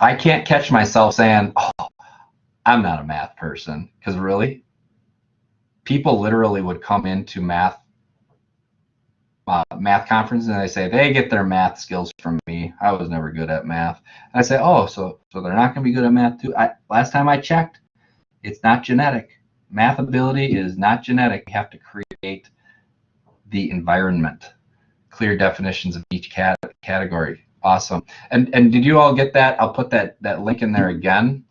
B: I can't catch myself saying, oh, I'm not a math person, because really, people literally would come into math conferences and they say they get their math skills from me. I was never good at math. And I say, oh, so they're not going to be good at math too. Last time I checked, it's not genetic. Math ability is not genetic. You have to create the environment. Clear definitions of each category. Awesome. And did you all get that? I'll put that link in there again.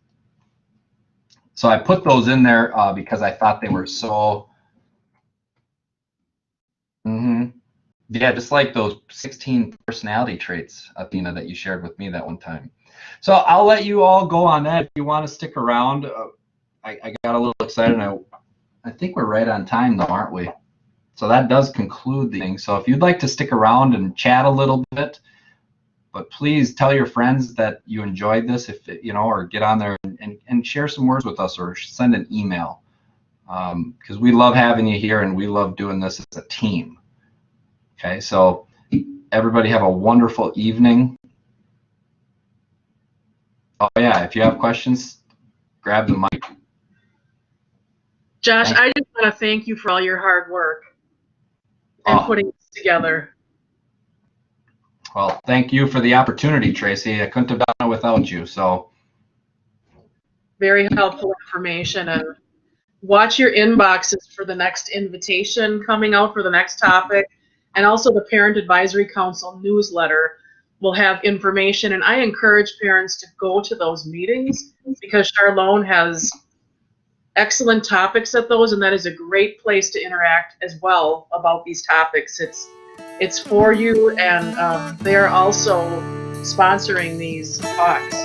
B: So I put those in there because I thought they were so. Yeah, just like those 16 personality traits, Athena, that you shared with me that one time. So I'll let you all go on that. If you want to stick around, I got a little excited. I think we're right on time, though, aren't we? So that does conclude the thing. So if you'd like to stick around and chat a little bit, but please tell your friends that you enjoyed this, or get on there and share some words with us, or send an email, because we love having you here and we love doing this as a team. Okay, so everybody have a wonderful evening. Oh yeah, if you have questions, grab the mic.
A: Josh, I just want to thank you for all your hard work and putting this together.
B: Well, thank you for the opportunity, Tracy. I couldn't have done it without you. So
A: very helpful information, and watch your inboxes for the next invitation coming out for the next topic. And also the Parent Advisory Council newsletter will have information, and I encourage parents to go to those meetings because Charlone has excellent topics at those, and that is a great place to interact as well about these topics. It's for you, and they are also sponsoring these talks.